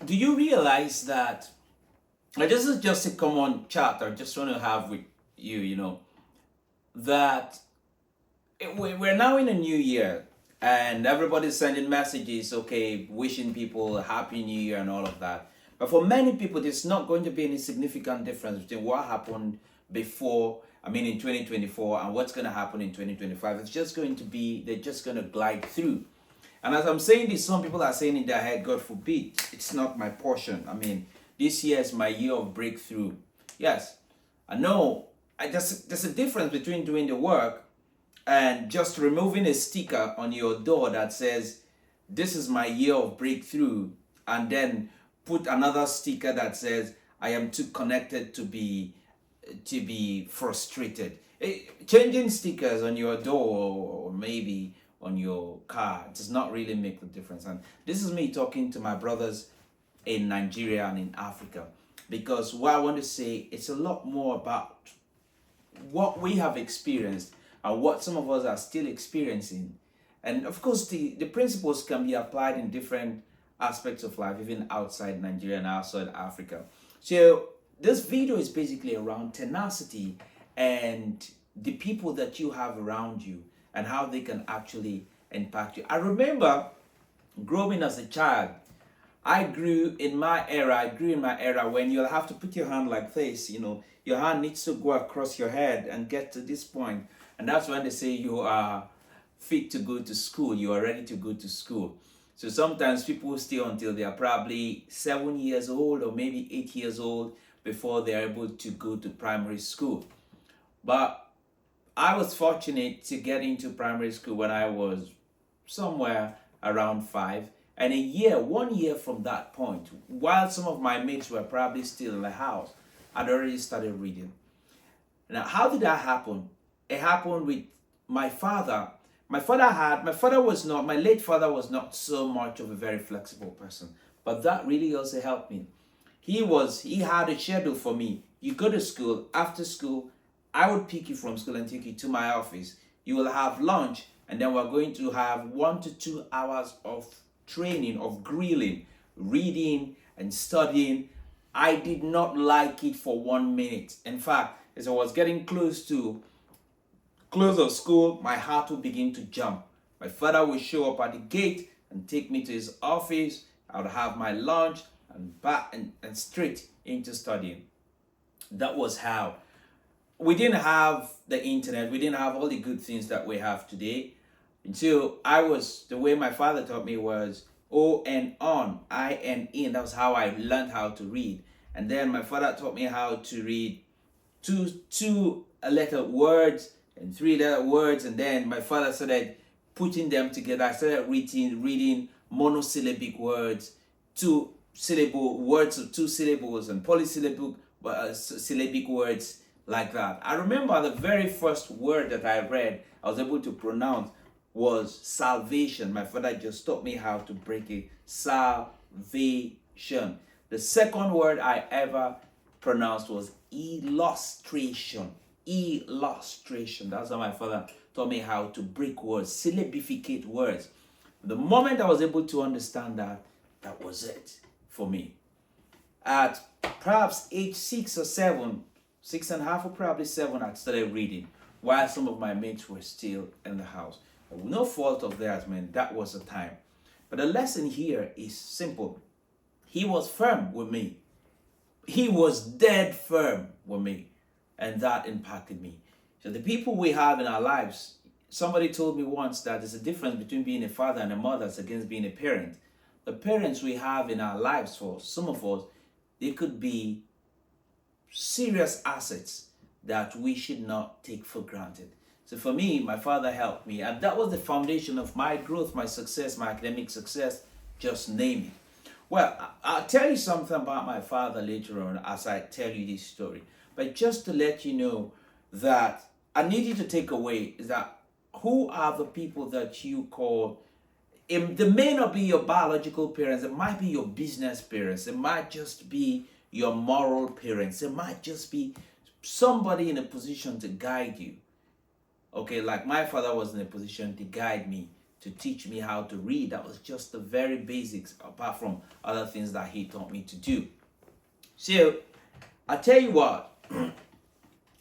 Do you realize that this is just a common chat I just want to have with you, that we're now in a new year and everybody's sending messages, okay, wishing people a happy new year and all of that. But for many people, there's not going to be any significant difference between what happened in 2024 and what's going to happen in 2025. It's just going to be, they're just going to glide through. And as I'm saying this, some people are saying in their head, God forbid, it's not my portion. This year is my year of breakthrough. Yes, I know. There's a difference between doing the work and just removing a sticker on your door that says, this is my year of breakthrough, and then put another sticker that says, I am too connected to be frustrated. Changing stickers on your door or maybe on your car does not really make the difference. And this is me talking to my brothers in Nigeria and in Africa, because what I want to say, it's a lot more about what we have experienced and what some of us are still experiencing. And of course, the principles can be applied in different aspects of life, even outside Nigeria and outside Africa. So this video is basically around tenacity and the people that you have around you and how they can actually impact you. I remember growing as a child, I grew in my era when you'll have to put your hand like this, your hand needs to go across your head and get to this point. And that's when they say you are fit to go to school, you are ready to go to school. So sometimes people stay until they are probably 7 years old or maybe 8 years old before they're able to go to primary school. But I was fortunate to get into primary school when I was somewhere around 5. And 1 year from that point, while some of my mates were probably still in the house, I'd already started reading. Now, how did that happen? It happened with my father. My late father was not so much of a very flexible person, but that really also helped me. He had a schedule for me. You go to school, after school, I would pick you from school and take you to my office. You will have lunch, and then we're going to have 1 to 2 hours of training, of grilling, reading and studying. I did not like it for 1 minute. In fact, as I was getting close of school, my heart would begin to jump. My father would show up at the gate and take me to his office. I would have my lunch and back and straight into studying. That was how. We didn't have the internet. We didn't have all the good things that we have today. Until the way my father taught me was O and on, I and in. That was how I learned how to read. And then my father taught me how to read two letter words and 3 letter words. And then my father started putting them together. I started reading monosyllabic words, 2 syllable words of 2 syllables, and polysyllabic syllabic words like that. I remember the very first word that I read, I was able to pronounce, was salvation. My father just taught me how to break it. Salvation. The second word I ever pronounced was illustration. Illustration. That's how my father taught me how to break words, syllabificate words. The moment I was able to understand that, that was it for me. At perhaps age 6 or 7, 6.5 or probably 7, I started reading while some of my mates were still in the house. No fault of theirs, man. That was the time. But the lesson here is simple. He was firm with me. He was dead firm with me. And that impacted me. So the people we have in our lives, somebody told me once that there's a difference between being a father and a mother as against being a parent. The parents we have in our lives, for some of us, they could be serious assets that we should not take for granted. So for me, my father helped me, and that was the foundation of my growth, my success, my academic success, just name it. Well, I'll tell you something about my father later on as I tell you this story. But just to let you know that I need you to take away is that who are the people that you call, they may not be your biological parents, it might be your business parents, it might just be your moral parents, it might just be somebody in a position to guide you. Okay, like my father was in a position to guide me to teach me how to read. That was just the very basics, apart from other things that he taught me to do. So I tell you what,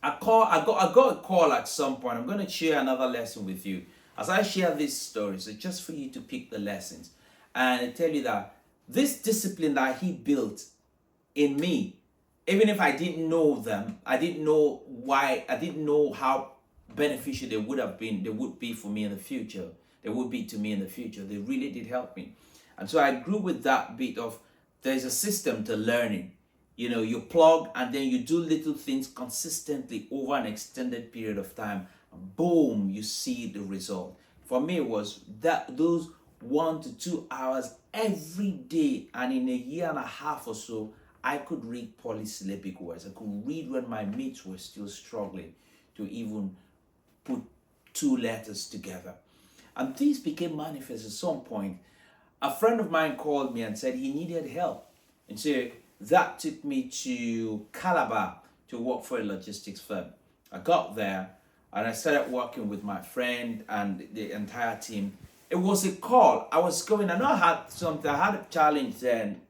I got a call at some point. I'm going to share another lesson with you. As I share these stories, it's just for you to pick the lessons. And I tell you that this discipline that he built in me, even if I didn't know them, I didn't know why, I didn't know how beneficial they would be for me in the future. They would be to me in the future. They really did help me. And so I grew with that bit of, there's a system to learning. You know, you plug and then you do little things consistently over an extended period of time. And boom, you see the result. For me, it was that those 1 to 2 hours every day, and in a year and a half or so, I could read polysyllabic words. I could read when my mates were still struggling to even put 2 letters together. And these became manifest at some point. A friend of mine called me and said he needed help. And so that took me to Calabar to work for a logistics firm. I got there and I started working with my friend and the entire team. It was a call. I know I had a challenge then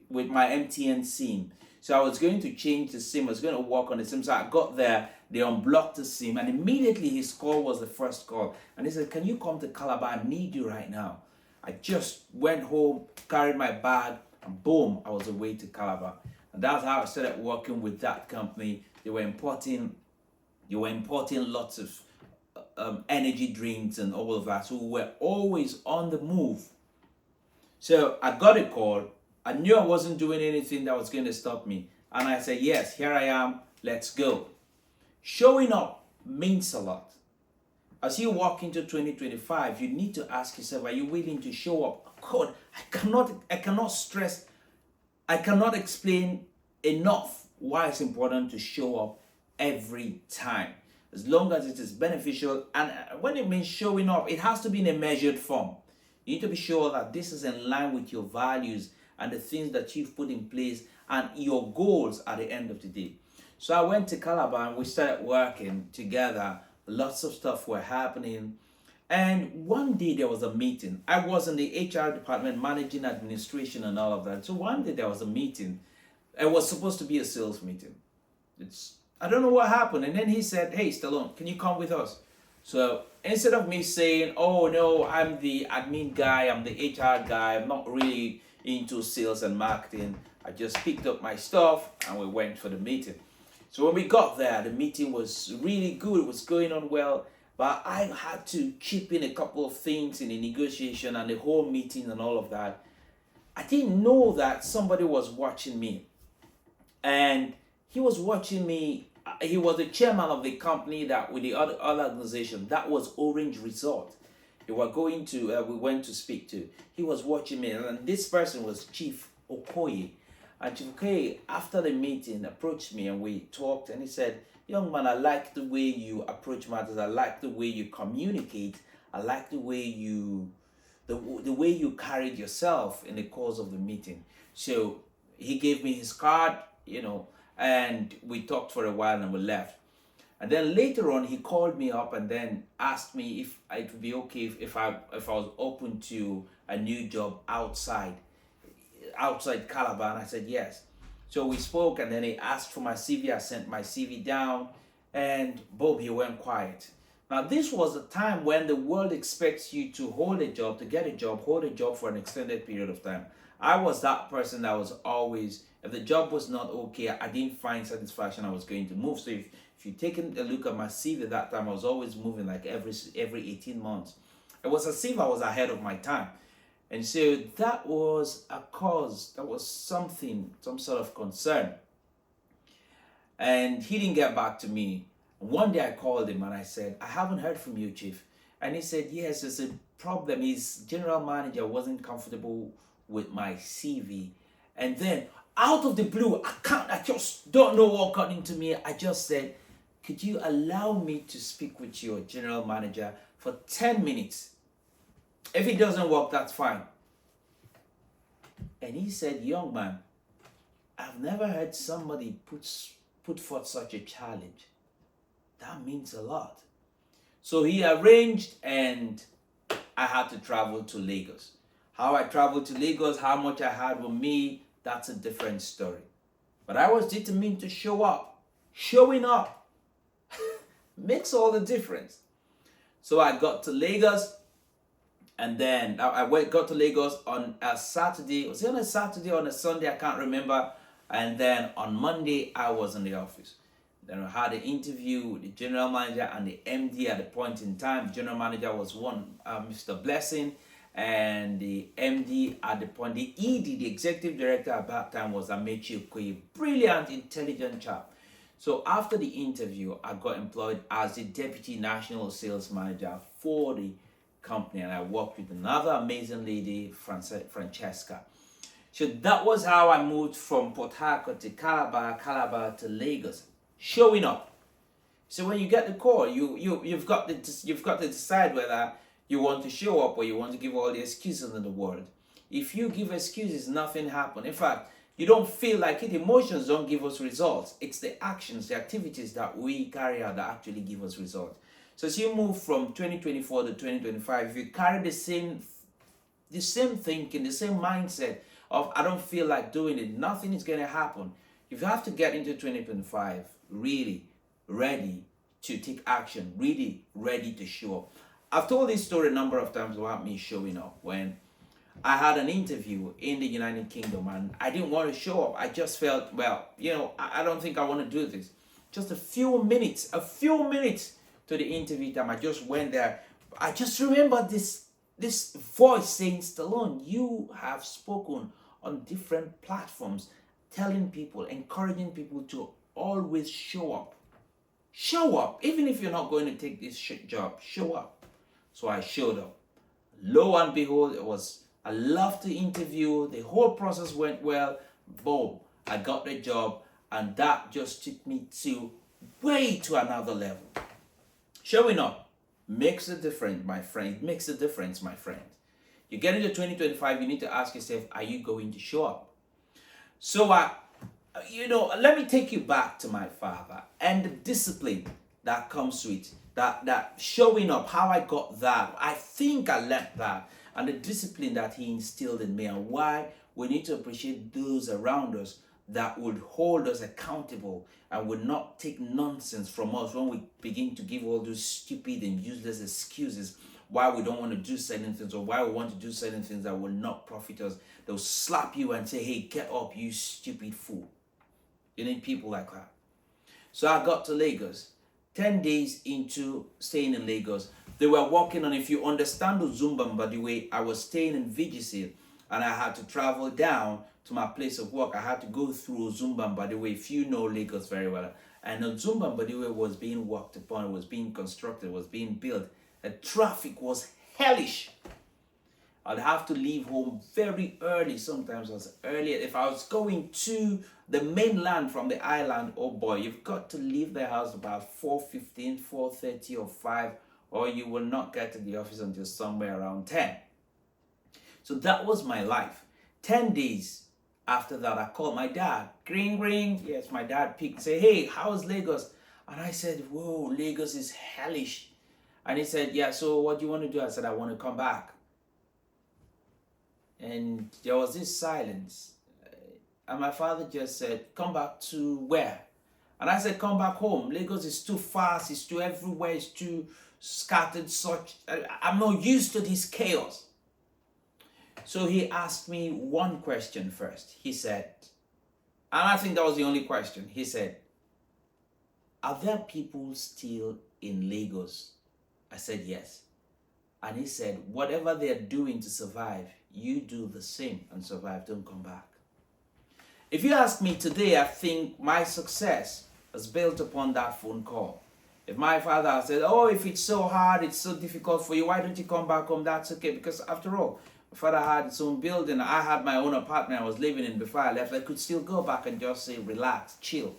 with my MTN SIM. So I was going to change the SIM. I was going to work on the SIM. So I got there, they unblocked the SIM, and immediately his call was the first call. And he said, "Can you come to Calabar? I need you right now." I just went home, carried my bag, and boom, I was away to Calabar. And that's how I started working with that company. They were importing lots of energy drinks and all of that. So we were always on the move. So I got a call. I knew I wasn't doing anything that was going to stop me. And I said, yes, here I am. Let's go. Showing up means a lot. As you walk into 2025, you need to ask yourself, are you willing to show up? God, I cannot explain enough why it's important to show up every time. As long as it is beneficial, and when it means showing up, it has to be in a measured form. You need to be sure that this is in line with your values and the things that you've put in place and your goals at the end of the day. So I went to Calabar and we started working together. Lots of stuff were happening. And one day there was a meeting. I was in the HR department managing administration and all of that. So one day there was a meeting. It was supposed to be a sales meeting. I don't know what happened. And then he said, "Hey, Stallone, can you come with us?" So instead of me saying, "Oh no, I'm the admin guy, I'm the HR guy, I'm not really into sales and marketing," I just picked up my stuff and we went for the meeting. So when we got there, the meeting was really good. It was going on well. But I had to chip in a couple of things in the negotiation and the whole meeting and all of that. I didn't know that somebody was watching me. And he was watching me. He was the chairman of the company that with the other organization. That was Orange Resort. We went to speak to. He was watching me. And this person was Chief Okoye. And Chief Okoye, after the meeting, approached me and we talked. And he said, "Young man, I like the way you approach matters. I like the way you communicate. I like the way you carried yourself in the course of the meeting." So he gave me his card, and we talked for a while and we left. And then later on, he called me up and then asked me if it would be okay if I was open to a new job outside Calabar, and I said yes. So we spoke, and then he asked for my CV. I sent my CV down, and boom, he went quiet. Now, this was a time when the world expects you to hold a job, hold a job for an extended period of time. I was that person that was always, if the job was not okay, I didn't find satisfaction, I was going to move. So if you take a look at my CV at that time, I was always moving like every 18 months. It was as if I was ahead of my time. And so that was a cause, that was some sort of concern. And he didn't get back to me. One day I called him and I said, "I haven't heard from you, Chief." And he said, "Yes, there's a problem. His general manager wasn't comfortable with my CV." And then out of the blue, I just don't know what got into me. I just said, "Could you allow me to speak with your general manager for 10 minutes? If it doesn't work, that's fine." And he said, "Young man, I've never heard somebody put forth such a challenge. That means a lot." So he arranged, and I had to travel to Lagos. How I traveled to Lagos, how much I had with me, that's a different story. But I was determined to show up. Showing up makes all the difference. So I got to Lagos, and then got to Lagos on a Saturday. Was it on a Saturday or on a Sunday? I can't remember. And then on Monday, I was in the office. Then I had an interview with the general manager and the MD at the point in time. The general manager was Mr. Blessing, and the MD at the point, the ED, the executive director at that time, was Mediocrity, brilliant, intelligent chap. So after the interview, I got employed as the deputy national sales manager for the company, and I worked with another amazing lady, Francesca. So that was how I moved from Port Harcourt to Calabar to Lagos. Showing up. So when you get the call, you've got to decide whether you want to show up or you want to give all the excuses in the world. If you give excuses, nothing happens. In fact, you don't feel like it. Emotions don't give us results. It's the actions, the activities that we carry out that actually give us results. So as you move from 2024 to 2025, if you carry the same thinking, the same mindset of I don't feel like doing it, nothing is going to happen. You have to get into 2025 really ready to take action, really ready to show up. I've told this story a number of times about me showing up. When I had an interview in the United Kingdom and I didn't want to show up. I just felt, well, I don't think I want to do this. Just a few minutes to the interview time, I just went there. I just remember this voice saying, Stallone, you have spoken on different platforms, telling people, encouraging people to always show up. Show up. Even if you're not going to take this job, show up. So I showed up. Lo and behold, I loved the interview. The whole process went well. Boom, I got the job, and that just took me to another level. Showing up makes a difference, my friend. It makes a difference, my friend. You get into 2025, you need to ask yourself, are you going to show up? So let me take you back to my father and the discipline that comes with that showing up, how I got that. I think I learned that, and the discipline that he instilled in me, and why we need to appreciate those around us that would hold us accountable and would not take nonsense from us when we begin to give all those stupid and useless excuses why we don't want to do certain things, or why we want to do certain things that will not profit us. They'll slap you and say, hey, get up, you stupid fool. You need people like that. So I got to Lagos. 10 days into staying in Lagos, they were working on, if you understand the Zumba, by the way, I was staying in VGC and I had to travel down to my place of work. I had to go through Zumba, by the way, if you know Lagos very well. And the Zumba, by the way, was being worked upon, was being constructed, was being built. The traffic was hellish. I'd have to leave home very early, sometimes as early. If I was going to the mainland from the island, oh boy, you've got to leave the house about 4:15, 4:30 or 5, or you will not get to the office until somewhere around 10. So that was my life. 10 days after that, I called my dad. Ring, ring. Yes, my dad picked, say, hey, how's Lagos? And I said, whoa, Lagos is hellish. And he said, yeah, so what do you want to do? I said, I want to come back. And there was this silence. And my father just said, come back to where? And I said, come back home. Lagos is too fast. It's too everywhere. It's too scattered. I'm not used to this chaos. So he asked me one question first. He said, and I think that was the only question. He said, are there people still in Lagos? I said, yes. And he said, whatever they're doing to survive, you do the same and survive. Don't come back. If you ask me today, I think my success is built upon that phone call. If my father said, oh, if it's so hard, it's so difficult for you, why don't you come back home? That's okay. Because after all, my father had his own building. I had my own apartment I was living in before I left. I could still go back and just say, relax, chill.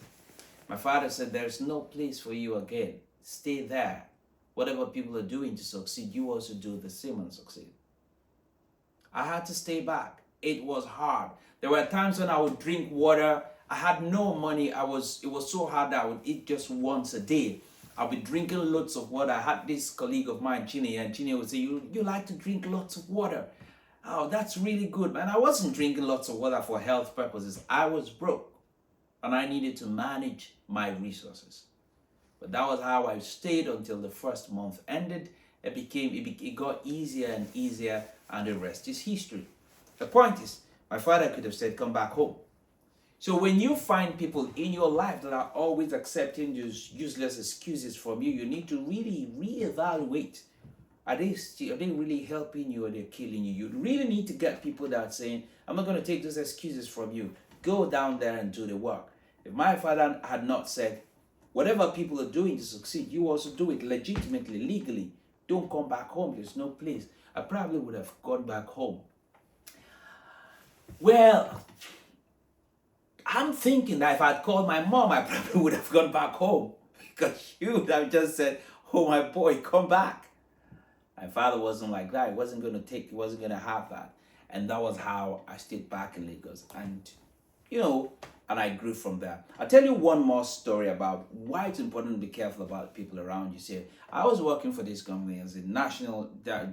My father said, there's no place for you again. Stay there. Whatever people are doing to succeed, you also do the same and succeed. I had to stay back. It was hard. There were times when I would drink water. I had no money. It was so hard that I would eat just once a day. I'll be drinking lots of water. I had this colleague of mine, Chine, and Chine would say, you like to drink lots of water. Oh, that's really good, man. I wasn't drinking lots of water for health purposes. I was broke, and I needed to manage my resources. But that was how I stayed until the first month ended. It got easier and easier, and the rest is history. The point is, my father could have said, come back home. So when you find people in your life that are always accepting those useless excuses from you, you need to really reevaluate. Are they really helping you, or they're killing you? You really need to get people that are saying, I'm not going to take those excuses from you. Go down there and do the work. If my father had not said, whatever people are doing to succeed, you also do it legitimately, legally. Don't come back home. There's no place. I probably would have gone back home. Well, I'm thinking that if I'd called my mom, I probably would have gone back home, because she would have just said, oh, my boy, come back. My father wasn't like that. He wasn't going to have that. And that was how I stayed back in Lagos. And, and I grew from there. I'll tell you one more story about why it's important to be careful about people around you. See, I was working for this company as a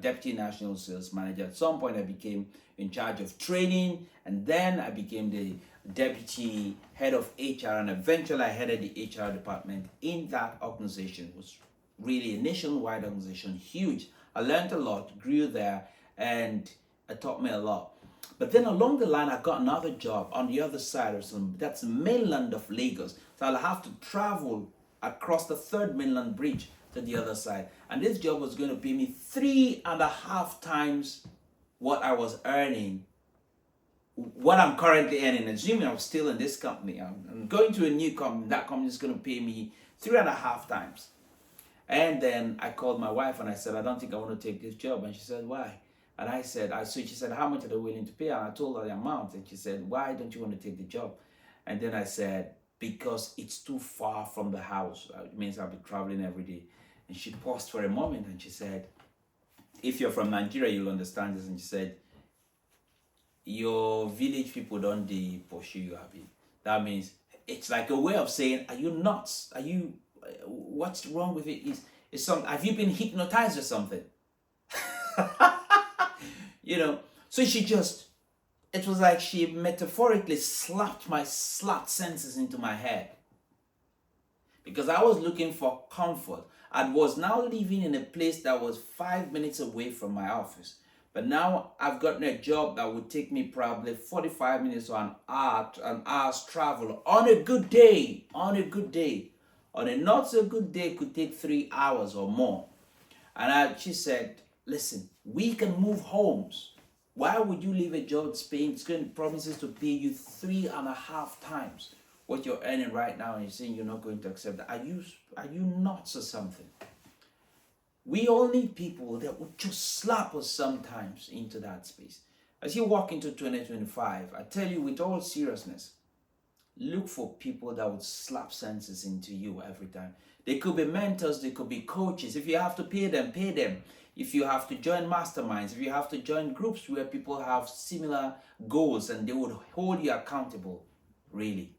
deputy national sales manager. At some point, I became in charge of training, and then I became the deputy head of HR, and eventually I headed the HR department in that organization. It was really a nationwide organization, huge. I learned a lot, grew there, and it taught me a lot. But then along the line, I got another job on the other side of that's the mainland of Lagos. So I'll have to travel across the third mainland bridge to the other side. And this job was going to pay me 3.5 times what I was earning, what I'm currently earning. Assuming I'm still in this company, I'm going to a new company. That company is going to pay me 3.5 times. And then I called my wife and I said, I don't think I want to take this job. And she said, why? And I said, she said, how much are they willing to pay? And I told her the amount. And she said, why don't you want to take the job? And then I said, because it's too far from the house. It means I'll be traveling every day. And she paused for a moment and she said, if you're from Nigeria, you'll understand this. And she said, your village people don't pursue you, Abi. That means it's like a way of saying, are you nuts? What's wrong with it? Have you been hypnotized or something? So it was like she metaphorically slapped senses into my head. Because I was looking for comfort. I was now living in a place that was 5 minutes away from my office. But now I've gotten a job that would take me probably 45 minutes or an hour's travel on a good day. On a not so good day, it could take 3 hours or more. And she said, listen, we can move homes. Why would you leave a job promises to pay you 3.5 times what you're earning right now, and you're saying you're not going to accept that? Are you nuts or something? We all need people that would just slap us sometimes into that space. As you walk into 2025, I tell you with all seriousness, look for people that would slap senses into you every time. They could be mentors, they could be coaches. If you have to pay them, pay them. If you have to join masterminds, if you have to join groups where people have similar goals and they would hold you accountable, really,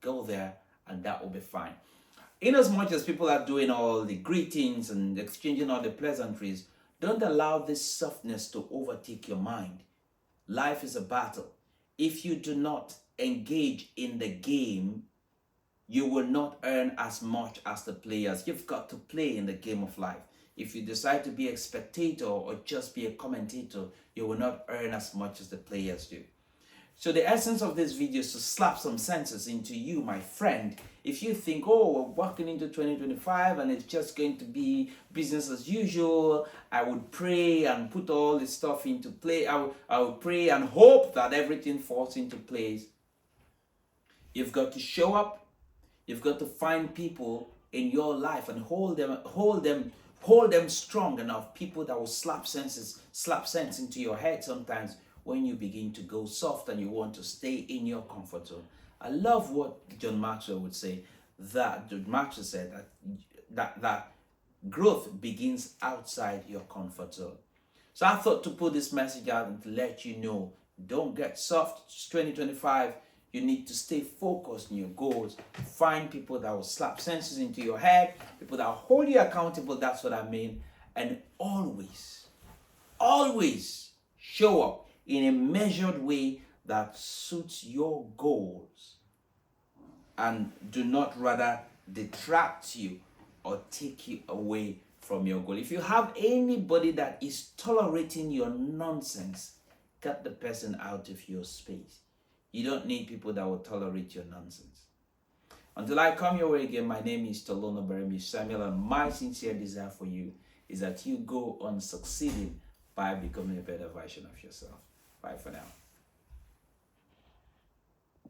go there and that will be fine. In as much as people are doing all the greetings and exchanging all the pleasantries, don't allow this softness to overtake your mind. Life is a battle. If you do not engage in the game, you will not earn as much as the players. You've got to play in the game of life. If you decide to be a spectator or just be a commentator, you will not earn as much as the players do. So the essence of this video is to slap some senses into you, my friend. If you think, oh, we're walking into 2025 and it's just going to be business as usual, I would pray and put all this stuff into play. I would pray and hope that everything falls into place. You've got to show up. You've got to find people in your life and hold them strong enough. People that will slap sense into your head sometimes when you begin to go soft and you want to stay in your comfort zone. I love what John Maxwell would say. John Maxwell said that growth begins outside your comfort zone. So I thought to put this message out and to let you know, don't get soft. It's 2025. You need to stay focused on your goals. Find people that will slap senses into your head, people that will hold you accountable. That's what I mean. And always, always show up in a measured way that suits your goals, and do not rather detract you or take you away from your goal. If you have anybody that is tolerating your nonsense, cut the person out of your space. You don't need people that will tolerate your nonsense. Until I come your way again, my name is Stallone-Obaraemi Samuel, and my sincere desire for you is that you go on succeeding by becoming a better version of yourself. Bye for now.